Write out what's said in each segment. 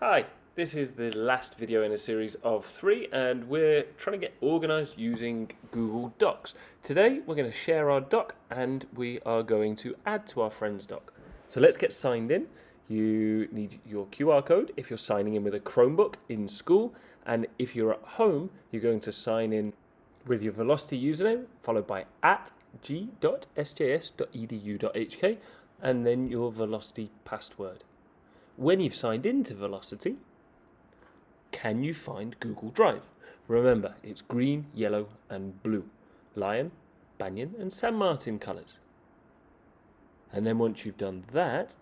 Hi, this is the last video in a series of 3 and we're trying to get organized using Google Docs. Today we're going to share our doc and we are going to add to our friend's doc. So let's get signed in. You need your QR code if you're signing in with a Chromebook in school, and if you're at home you're going to sign in with your Velocity username followed by @g.sjs.edu.hk and then your Velocity password. When you've signed into Velocity, can you find Google Drive? Remember, it's green, yellow, and blue. Lion, Banyan, and San Martin colours. And then once you've done that,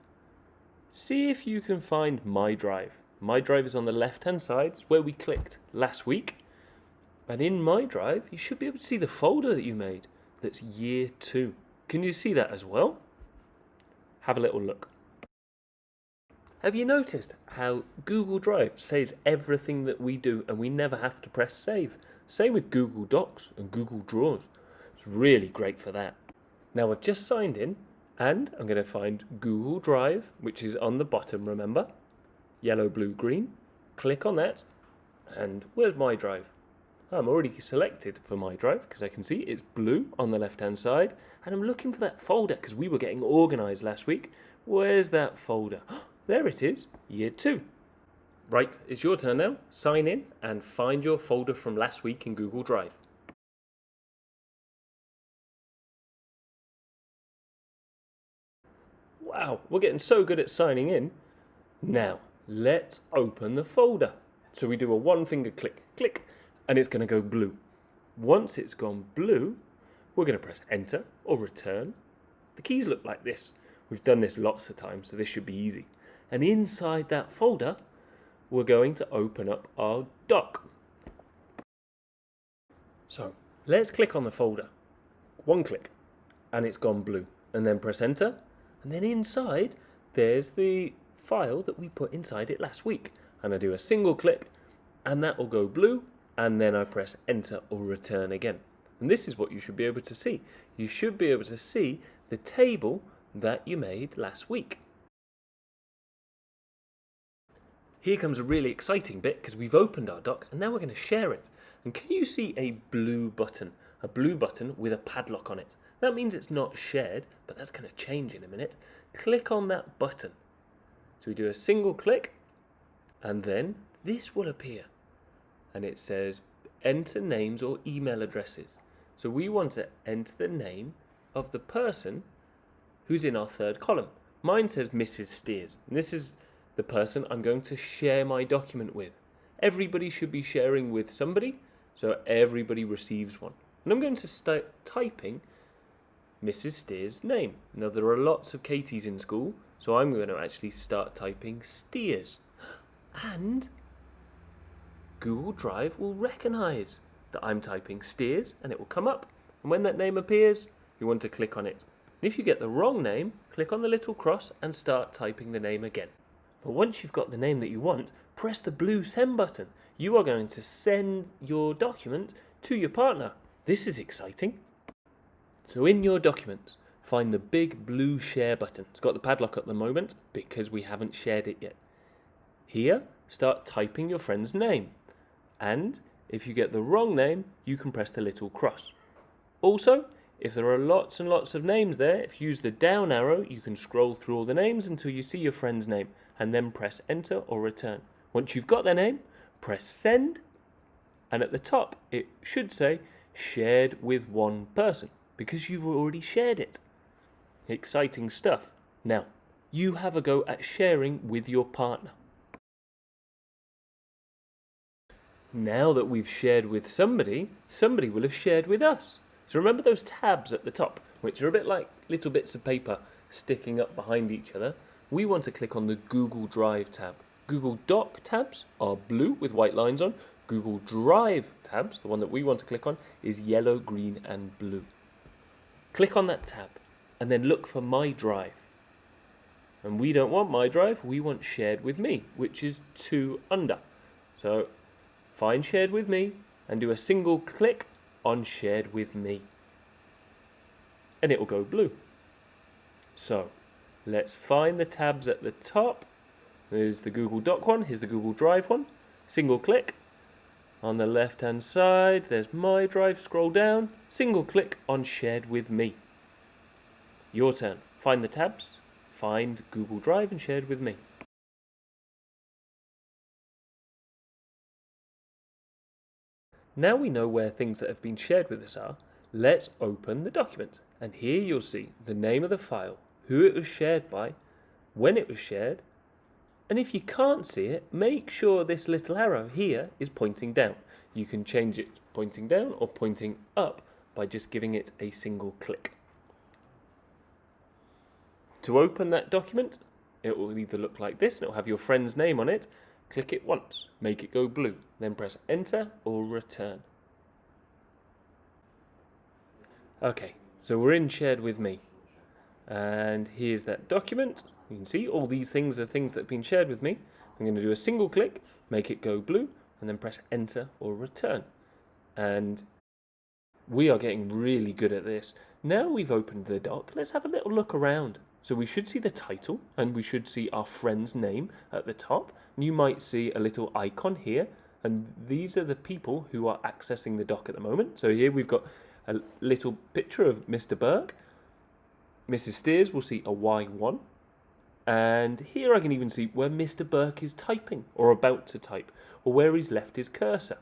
see if you can find My Drive. My Drive is on the left-hand side. It's where we clicked last week. And in My Drive, you should be able to see the folder that you made. That's Year 2. Can you see that as well? Have a little look. Have you noticed how Google Drive saves everything that we do and we never have to press save? Same with Google Docs and Google Drawers. It's really great for that. Now I've just signed in and I'm going to find Google Drive, which is on the bottom, remember? Yellow, blue, green. Click on that and where's My Drive? I'm already selected for My Drive because I can see it's blue on the left hand side, and I'm looking for that folder because we were getting organized last week. Where's that folder? There it is, Year 2. Right, it's your turn now. Sign in and find your folder from last week in Google Drive. Wow, we're getting so good at signing in. Now, let's open the folder. So we do a one-finger click, click, and it's going to go blue. Once it's gone blue, we're going to press enter or return. The keys look like this. We've done this lots of times, so this should be easy. And inside that folder, we're going to open up our doc. So let's click on the folder. One click, and it's gone blue. And then press enter, and then inside, there's the file that we put inside it last week. And I do a single click, and that will go blue, and then I press enter or return again. And this is what you should be able to see. You should be able to see the table that you made last week. Here comes a really exciting bit because we've opened our doc and now we're going to share it. And can you see a blue button? A blue button with a padlock on it. That means it's not shared, but that's going to change in a minute. Click on that button. So we do a single click and then this will appear. And it says enter names or email addresses. So we want to enter the name of the person who's in our third column. Mine says Mrs. Steers, and this is the person I'm going to share my document with. Everybody should be sharing with somebody, so everybody receives one. And I'm going to start typing Mrs. Steers' name. Now there are lots of Katies in school, so I'm going to actually start typing Steers. And Google Drive will recognize that I'm typing Steers and it will come up. And when that name appears, you want to click on it. And if you get the wrong name, click on the little cross and start typing the name again. But once you've got the name that you want, press the blue send button. You are going to send your document to your partner. This is exciting. So in your document, find the big blue share button. It's got the padlock at the moment because we haven't shared it yet. Here, start typing your friend's name. And if you get the wrong name, you can press the little cross. Also, if there are lots and lots of names there, if you use the down arrow, you can scroll through all the names until you see your friend's name and then press enter or return. Once you've got their name, press send, and at the top it should say shared with one person because you've already shared it. Exciting stuff. Now, you have a go at sharing with your partner. Now that we've shared with somebody, somebody will have shared with us. So remember those tabs at the top, which are a bit like little bits of paper sticking up behind each other? We want to click on the Google Drive tab. Google Doc tabs are blue with white lines on. Google Drive tabs, the one that we want to click on, is yellow, green, and blue. Click on that tab and then look for My Drive. And we don't want My Drive, we want Shared with Me, which is 2 under. So find Shared with Me and do a single click on Shared with Me. And it will go blue. So let's find the tabs at the top There's the Google Doc one, here's the Google Drive one. Single click. On the left hand side, there's My Drive, scroll down, single click on Shared with Me. Your turn. Find the tabs, find Google Drive and Shared with Me. Now we know where things that have been shared with us are, let's open the document. And here you'll see the name of the file, who it was shared by, when it was shared, and if you can't see it, make sure this little arrow here is pointing down. You can change it pointing down or pointing up by just giving it a single click. To open that document, it will either look like this, and it will have your friend's name on it. Click it once, make it go blue, then press enter or return. Okay, so we're in Shared with Me. And here's that document. You can see all these things are things that have been shared with me. I'm going to do a single click, make it go blue, and then press enter or return. And we are getting really good at this. Now we've opened the doc, let's have a little look around. So we should see the title, and we should see our friend's name at the top. And you might see a little icon here, and these are the people who are accessing the doc at the moment. So here we've got a little picture of Mr. Burke. Mrs. Steers will see a Y1. And here I can even see where Mr. Burke is typing, or about to type, or where he's left his cursor.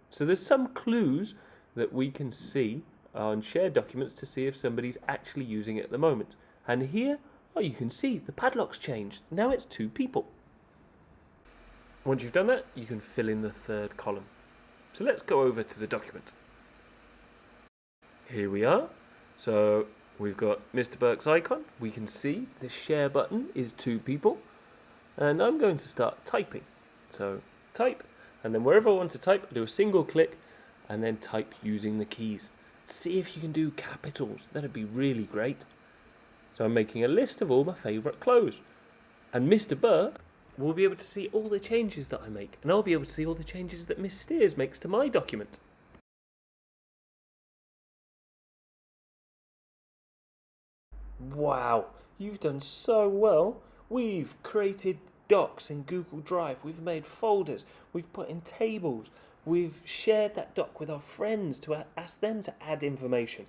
So there's some clues that we can see on shared documents to see if somebody's actually using it at the moment. And here, you can see the padlock's changed. Now it's 2 people. Once you've done that, you can fill in the 3rd column. So let's go over to the document. Here we are. So we've got Mr. Burke's icon. We can see the share button is 2 people. And I'm going to start typing. So type, and then wherever I want to type, do a single click, and then type using the keys. See if you can do capitals. That'd be really great. So I'm making a list of all my favourite clothes. And Mr. Burke will be able to see all the changes that I make. And I'll be able to see all the changes that Miss Steers makes to my document. Wow, you've done so well. We've created docs in Google Drive. We've made folders. We've put in tables. We've shared that doc with our friends to ask them to add information.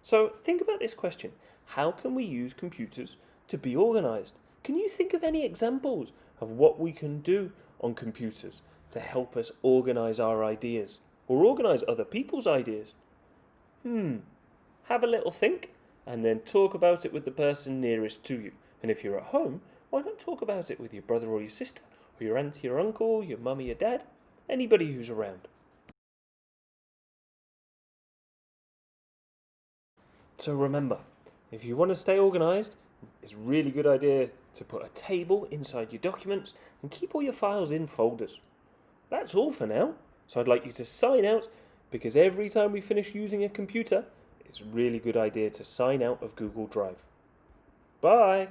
So think about this question. How can we use computers to be organised? Can you think of any examples of what we can do on computers to help us organise our ideas or organise other people's ideas? Have a little think and then talk about it with the person nearest to you. And if you're at home, why not talk about it with your brother or your sister, or your auntie or uncle, your mum or your dad, anybody who's around. So remember, if you want to stay organised, it's a really good idea to put a table inside your documents and keep all your files in folders. That's all for now. So I'd like you to sign out, because every time we finish using a computer, it's a really good idea to sign out of Google Drive. Bye!